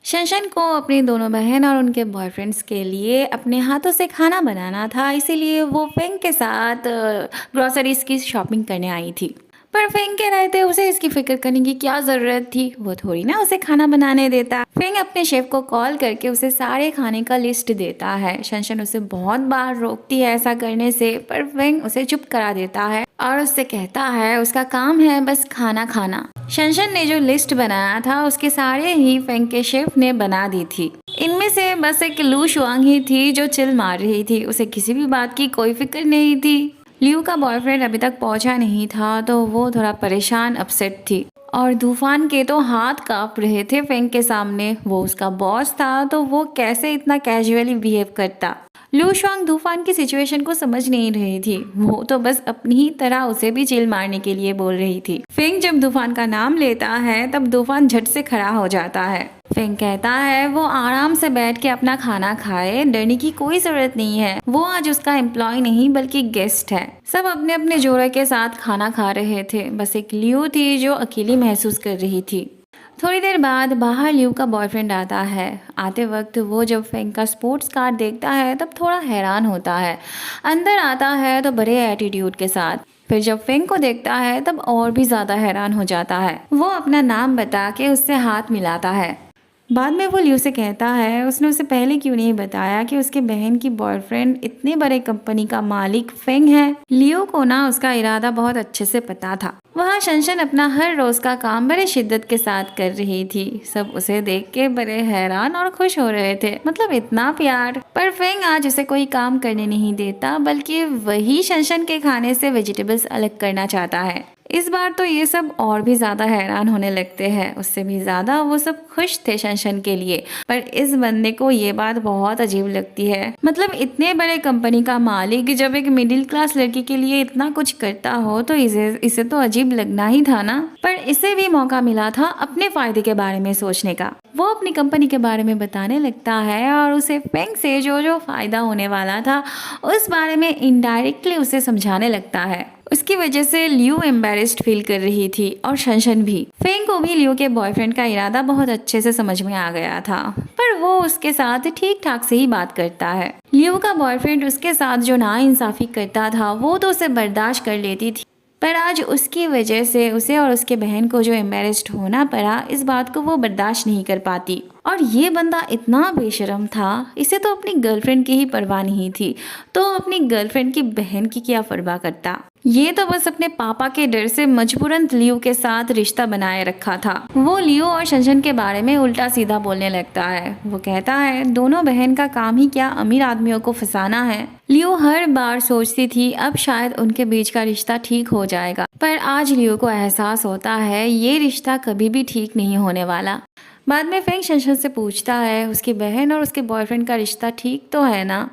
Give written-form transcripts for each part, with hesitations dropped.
शनशन को अपनी दोनों बहन और उनके बॉयफ्रेंड्स के लिए अपने हाथों से खाना बनाना था, इसीलिए वो फेंग के साथ ग्रोसरीज की शॉपिंग करने आई थी। पर फेंग के रहते उसे इसकी फिक्र करने की क्या जरूरत थी, वो थोड़ी ना उसे खाना बनाने देता। फेंग अपने शेफ को कॉल करके उसे सारे खाने का लिस्ट देता है। शनशन उसे बहुत बार रोकती है ऐसा करने से, पर फेंग उसे चुप करा देता है और उससे कहता है उसका काम है बस खाना खाना। शनशन ने जो लिस्ट बनाया था उसके सारे ही फेंग के शेफ ने बना दी थी। इनमें से बस एक लू शुआंग ही थी जो चिल मार रही थी, उसे किसी भी बात की कोई फिक्र नहीं थी। लियू का बॉयफ्रेंड अभी तक पहुंचा नहीं था तो वो थोड़ा परेशान अपसेट थी और तूफान के तो हाथ कांप रहे थे फेंग के सामने। वो उसका बॉस था तो वो कैसे इतना कैजुअली बिहेव करता। लू शुआंग तूफान की सिचुएशन को समझ नहीं रही थी, वो तो बस अपनी ही तरह उसे भी चिल मारने के लिए बोल रही थी। फेंग जब तूफान का नाम लेता है तब तूफान झट से खड़ा हो जाता है। फेंग कहता है वो आराम से बैठ के अपना खाना खाए, डरने की कोई जरूरत नहीं है, वो आज उसका एम्प्लॉय नहीं बल्कि गेस्ट है। सब अपने अपने जोड़े के साथ खाना खा रहे थे, बस एक लियू थी जो अकेली महसूस कर रही थी। थोड़ी देर बाद बाहर लियू का बॉयफ्रेंड आता है। आते वक्त वो जब फेंग का स्पोर्ट्स कार देखता है तब थोड़ा हैरान होता है। अंदर आता है तो बड़े एटीट्यूड के साथ, फिर जब फेंग को देखता है तब और भी ज्यादा हैरान हो जाता है। वो अपना नाम बता के उससे हाथ मिलाता है। बाद में वो लियू से कहता है उसने उसे पहले क्यों नहीं बताया कि उसके बहन की बॉयफ्रेंड इतने बड़े कंपनी का मालिक फेंग है। लियू को ना उसका इरादा बहुत अच्छे से पता था। वहाँ शनशन अपना हर रोज का काम बड़े शिद्दत के साथ कर रही थी। सब उसे देख के बड़े हैरान और खुश हो रहे थे, मतलब इतना प्यार। पर फेंग आज उसे कोई काम करने नहीं देता, बल्कि वही शनशन के खाने से वेजिटेबल्स अलग करना चाहता है। इस बार तो ये सब और भी ज्यादा हैरान होने लगते हैं, उससे भी ज्यादा वो सब खुश थे शनशन के लिए। पर इस बंदे को ये बात बहुत अजीब लगती है, मतलब इतने बड़े कंपनी का मालिक जब एक मिडिल क्लास लड़की के लिए इतना कुछ करता हो तो इसे तो अजीब लगना ही था ना। पर इसे भी मौका मिला था अपने फायदे के बारे में सोचने का। वो अपनी कंपनी के बारे में बताने लगता है और उसे फेंग से जो जो फायदा होने वाला था उस बारे में इनडायरेक्टली उसे समझाने लगता है। उसकी वजह से लियू एम्बेरेस्ड फील कर रही थी और शनशन भी। फेंग को भी लियू के बॉयफ्रेंड का इरादा बहुत अच्छे से समझ में आ गया था, पर वो उसके साथ ठीक ठाक से ही बात करता है। लियू का बॉयफ्रेंड उसके साथ जो नाइंसाफी करता था वो तो उसे बर्दाश्त कर लेती थी, पर आज उसकी वजह से उसे और उसके बहन को जो एम्बेरेस्ड होना पड़ा, इस बात को वो बर्दाश्त नहीं कर पाती। और ये बंदा इतना बेशरम था, इसे तो अपनी गर्लफ्रेंड की ही परवाह नहीं थी, तो अपनी गर्लफ्रेंड की बहन की क्या परवाह करता। ये तो बस अपने पापा के डर से मजबूरन लियू के साथ रिश्ता बनाए रखा था। वो लियू और शनशन के बारे में उल्टा सीधा बोलने लगता है। वो कहता है दोनों बहन का काम ही क्या अमीर आदमियों को फंसाना है। लियू हर बार सोचती थी अब शायद उनके बीच का रिश्ता ठीक हो जाएगा, पर आज लियू को एहसास होता है ये रिश्ता कभी भी ठीक नहीं होने वाला। बाद में फेंग शनशन से पूछता है उसकी बहन और उसके बॉयफ्रेंड का रिश्ता ठीक तो है ना,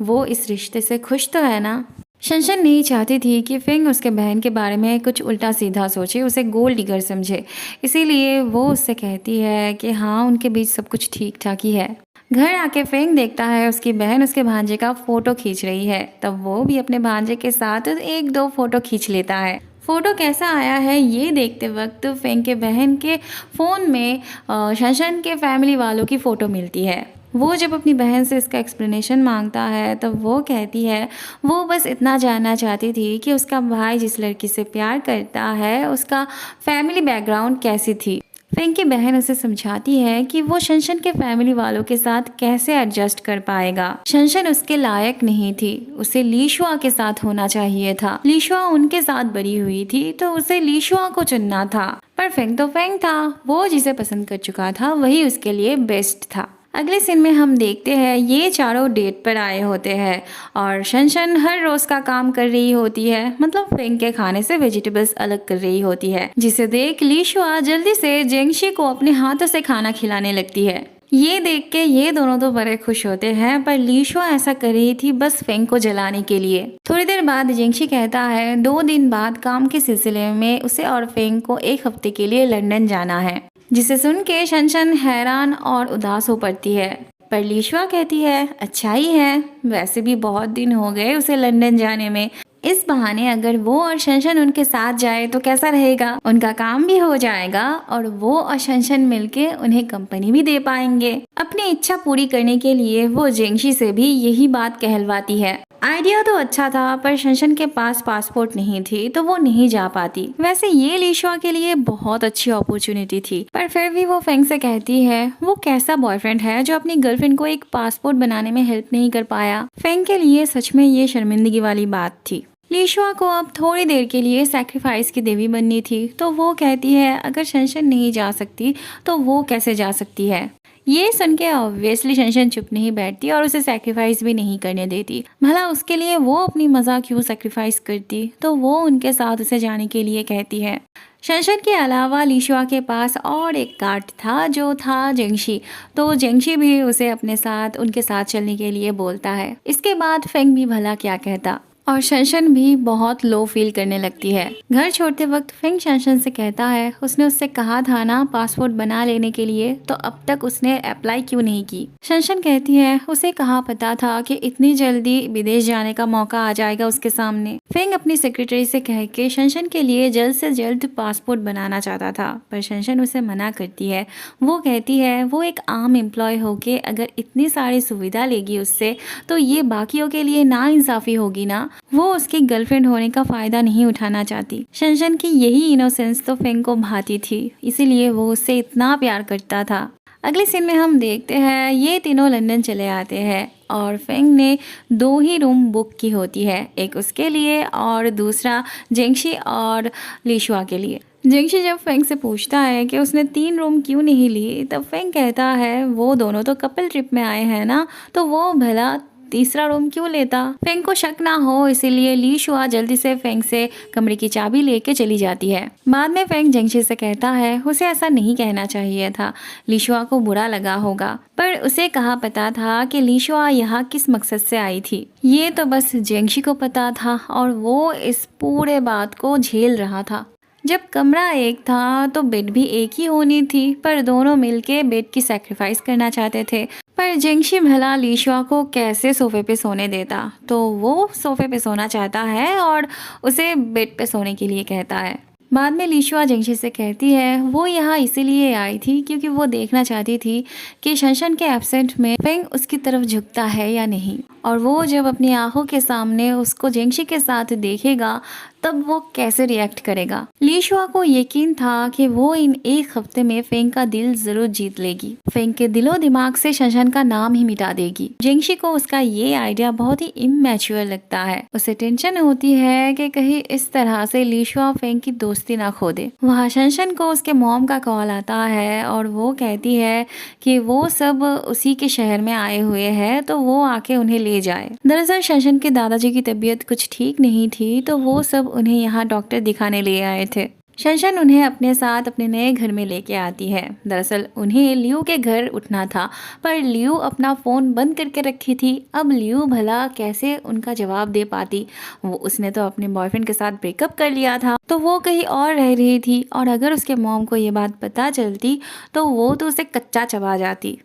वो इस रिश्ते से खुश तो है ना। शनशन नहीं चाहती थी कि फेंग उसके बहन के बारे में कुछ उल्टा सीधा सोचे, उसे गोल्ड डिगर समझे, इसीलिए वो उससे कहती है कि हाँ उनके बीच सब कुछ ठीक ठाक ही है। घर आके फेंग देखता है उसकी बहन उसके भांजे का फोटो खींच रही है, तब वो भी अपने भांजे के साथ एक दो फोटो खींच लेता है। फोटो कैसा आया है ये देखते वक्त फेंग के बहन के फ़ोन में शनशन के फैमिली वालों की फ़ोटो मिलती है। वो जब अपनी बहन से इसका एक्सप्लेनेशन मांगता है तब वो कहती है वो बस इतना जानना चाहती थी कि उसका भाई जिस लड़की से प्यार करता है उसका फैमिली बैकग्राउंड कैसी थी। फेंग की बहन उसे समझाती है कि वो शनशन के फैमिली वालों के साथ कैसे एडजस्ट कर पाएगा। शनशन उसके लायक नहीं थी, उसे लीशुआ के साथ होना चाहिए था। लीशुआ उनके साथ बड़ी हुई थी तो उसे लीशुआ को चुनना था, पर फेंग तो फेंग था, वो जिसे पसंद कर चुका था वही उसके लिए बेस्ट था। अगले सीन में हम देखते हैं ये चारों डेट पर आए होते हैं और शनशन हर रोज का काम कर रही होती है, मतलब फेंग के खाने से वेजिटेबल्स अलग कर रही होती है, जिसे देख लीशुआ जल्दी से जेंगशी को अपने हाथों से खाना खिलाने लगती है। ये देख के ये दोनों तो बड़े खुश होते हैं, पर लीशुआ ऐसा कर रही थी बस फेंग को जलाने के लिए। थोड़ी देर बाद जेंगशी कहता है 2 दिन बाद काम के सिलसिले में उसे और फेंग को 1 हफ्ते के लिए लंदन जाना है, जिसे सुन के शनशन हैरान और उदास हो पड़ती है। पर लीशुआ कहती है अच्छा ही है, वैसे भी बहुत दिन हो गए उसे लंदन जाने में, इस बहाने अगर वो और शनशन उनके साथ जाए तो कैसा रहेगा, उनका काम भी हो जाएगा और वो और शनशन मिलके उन्हें कंपनी भी दे पाएंगे। अपनी इच्छा पूरी करने के लिए वो जेंगशी से भी यही बात कहलवाती है। आइडिया तो अच्छा था पर शनशन के पास पासपोर्ट नहीं थी तो वो नहीं जा पाती। वैसे ये लीशुआ के लिए बहुत अच्छी अपॉर्चुनिटी थी, पर फिर भी वो फेंग से कहती है वो कैसा बॉयफ्रेंड है जो अपनी गर्लफ्रेंड को एक पासपोर्ट बनाने में हेल्प नहीं कर पाया। फेंग के लिए सच में ये शर्मिंदगी वाली बात थी। लीशुआ को अब थोड़ी देर के लिए सैक्रिफाइस की देवी बननी थी, तो वो कहती है अगर शनशन नहीं जा सकती तो वो कैसे जा सकती है। ये सुन के ऑब्वियसली शनशन चुप नहीं बैठती और उसे सैक्रिफाइस भी नहीं करने देती। भला उसके लिए वो अपनी मजा क्यों सैक्रिफाइस करती, तो वो उनके साथ उसे जाने के लिए कहती है। शनशन के अलावा लीशुआ के पास और एक गार्ड था जो था जेंगशी, तो जेंगशी भी उसे अपने साथ उनके साथ चलने के लिए बोलता है। इसके बाद फेंग भी भला क्या कहता और शनशन भी बहुत लो फील करने लगती है। घर छोड़ते वक्त फेंग शनशन से कहता है उसने उससे कहा था ना पासपोर्ट बना लेने के लिए, तो अब तक उसने अप्लाई क्यों नहीं की। शनशन कहती है उसे कहाँ पता था कि इतनी जल्दी विदेश जाने का मौका आ जाएगा उसके सामने। फेंग अपनी सेक्रेटरी से कह के शनशन के लिए जल्द से जल्द पासपोर्ट बनाना चाहता था, पर शनशन उसे मना करती है। वो कहती है वो एक आम एम्प्लॉय होके अगर इतनी सारी सुविधा लेगी उससे तो ये बाकियों के लिए नाइंसाफी होगी ना। वो उसकी गर्लफ्रेंड होने का फायदा नहीं उठाना चाहती। शनशन की यही इनोसेंस तो फेंग को भाती थी, इसीलिए वो उससे इतना प्यार करता था। अगले सीन में हम देखते हैं ये तीनों लंदन चले आते हैं और फेंग ने 2 ही रूम बुक की होती है, एक उसके लिए और दूसरा जेंगशी और लीशुआ के लिए। जेंगशी जब फेंग से पूछता है कि उसने 3 रूम क्यों नहीं ली, तब फेंग कहता है वो दोनों तो कपल ट्रिप में आए हैं ना, तो वो भला तीसरा रूम क्यों लेता। फेंग को शक ना हो इसीलिए लीशुआ जल्दी से फेंग से कमरे की चाबी लेके चली जाती है। बाद में फेंग जेंगशी से कहता है उसे ऐसा नहीं कहना चाहिए था, लीशुआ को बुरा लगा होगा, पर उसे कहाँ पता था कि लीशुआ यहाँ किस मकसद से आई थी। ये तो बस जेंगशी को पता था और वो इस पूरे बात को झेल रहा था। जब कमरा एक था तो बेड भी एक ही होनी थी, पर दोनों मिलके बेड की सैक्रिफाइस करना चाहते थे। पर जेंगशी भला लीशुआ को कैसे सोफे पे सोने देता, तो वो सोफे पे सोना चाहता है और उसे बेड पे सोने के लिए कहता है। बाद में लीशुआ जेंगशी से कहती है वो यहाँ इसीलिए आई थी क्योंकि वो देखना चाहती थी कि शनशन के एब्सेंट में फेंग उसकी तरफ झुकता है या नहीं, और वो जब अपनी आंखों के सामने उसको जेंगशी के साथ देखेगा तब वो कैसे रिएक्ट करेगा। लीशुआ को यकीन था कि वो इन 1 हफ्ते में फेंग का दिल जरूर जीत लेगी, फेंग के दिलो दिमाग से शनशन का नाम ही मिटा देगी। जेंगशी को उसका ये आइडिया बहुत ही इमैच्योर लगता है। उसे टेंशन होती है कि कहीं इस तरह से लीशुआ फेंग की दोस्ती ना खो दे। वहाँ शनशन को उसके मॉम का कॉल आता है और वो कहती है कि वो सब उसी के शहर में आए हुए हैं, तो वो आके उन्हें ले जाए। दरअसल शनशन के दादाजी की तबीयत कुछ ठीक नहीं थी, तो वो सब उन्हें यहाँ डॉक्टर दिखाने ले आए थे। शनशन उन्हें अपने साथ अपने नए घर में लेके आती है। दरअसल उन्हें लियू के घर उठना था, पर लियू अपना फोन बंद करके रखी थी। अब लियू भला कैसे उनका जवाब दे पाती, वो उसने तो अपने बॉयफ्रेंड के साथ ब्रेकअप कर लिया था, तो वो कहीं और रह रही थी, और अगर उसके मॉम को ये बात पता चलती तो वो तो उसे कच्चा चबा जाती।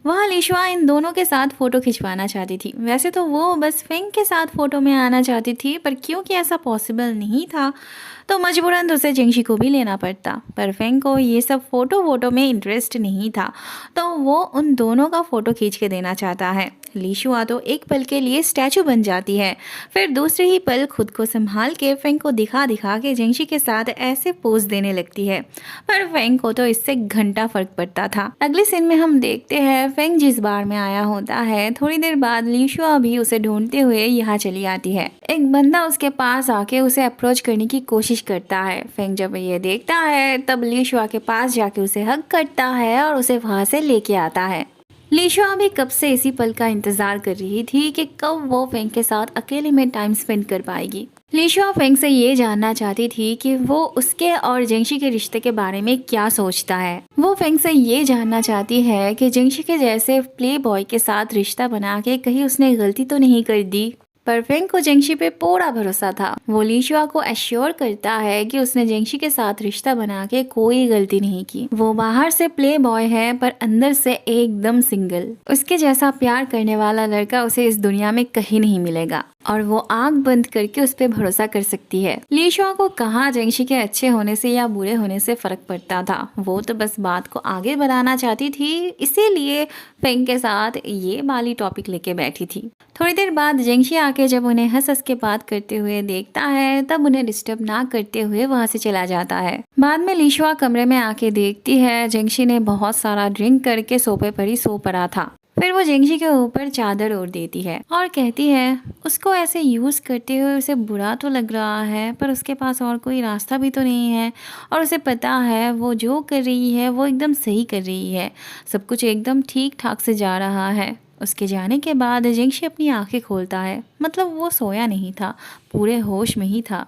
वहाँ लीशुआ इन दोनों के साथ फोटो खिंचवाना चाहती थी। वैसे तो वो बस फेंग के साथ फोटो में आना चाहती थी, पर क्योंकि ऐसा पॉसिबल नहीं था तो मजबूरन उसे जेंगशी को भी लेना पड़ता। पर फेंग को ये सब फोटो में इंटरेस्ट नहीं था, तो वो उन दोनों का फोटो खींच के देना चाहता है। लीशुआ तो एक पल के लिए स्टैचू बन जाती है, फिर दूसरे ही पल खुद को संभाल के फेंग को दिखा दिखा के जेंगशी के साथ ऐसे पोज देने लगती है। पर फेंग को तो इससे घंटा फर्क पड़ता था। अगले सीन में हम देखते हैं फेंग जिस बार में आया होता है, थोड़ी देर बाद लीशुआ भी उसे ढूंढते हुए यहाँ चली आती है। एक बंदा उसके पास आके उसे अप्रोच करने की कोशिश करता है। फेंग जब ये देखता है तब लीशुआ के पास जाके उसे हग करता है और उसे वहां से लेके आता है। लीशुआ भी कब से इसी पल का इंतजार कर रही थी कि कब वो फेंग के साथ अकेले में टाइम स्पेंड कर पाएगी। लीशुआ फेंग से ये जानना चाहती थी कि वो उसके और जेंगशी के रिश्ते के बारे में क्या सोचता है। वो फेंग से ये जानना चाहती है कि जेंगशी के जैसे प्ले बॉय के साथ रिश्ता बना के कहीं उसने गलती तो नहीं कर दी। पर फेंग को जेंगशी पे पूरा भरोसा था। वो लीशुआ को एश्योर करता है कि उसने जेंगशी के साथ रिश्ता बना के कोई गलती नहीं की। वो बाहर से प्ले बॉय है पर अंदर से एकदम सिंगल। उसके जैसा प्यार करने वाला लड़का उसे इस दुनिया में कहीं नहीं मिलेगा और वो आंख बंद करके उस पर भरोसा कर सकती है। लीशुआ को कहाँ जेंगशी के अच्छे होने से या बुरे होने से फर्क पड़ता था। वो तो बस बात को आगे बढ़ाना चाहती थी, इसीलिए फेंग के साथ ये वाली टॉपिक लेके बैठी थी। थोड़ी देर बाद जेंगशी आके जब उन्हें हंस हंस के बात करते हुए देखता है तब उन्हें डिस्टर्ब ना करते हुए वहां से चला जाता है। बाद में लीशुआ कमरे में आके देखती है जेंगशी ने बहुत सारा ड्रिंक करके सोफे पर ही सो पड़ा था। फिर वो जेंगशी के ऊपर चादर ओढ़ देती है और कहती है उसको ऐसे यूज करते हुए उसे बुरा तो लग रहा है पर उसके पास और कोई रास्ता भी तो नहीं है और उसे पता है वो जो कर रही है वो एकदम सही कर रही है, सब कुछ एकदम ठीक ठाक से जा रहा है। उसके जाने के बाद जेंगशी अपनी आंखें खोलता है, मतलब वो सोया नहीं था, पूरे होश में ही था।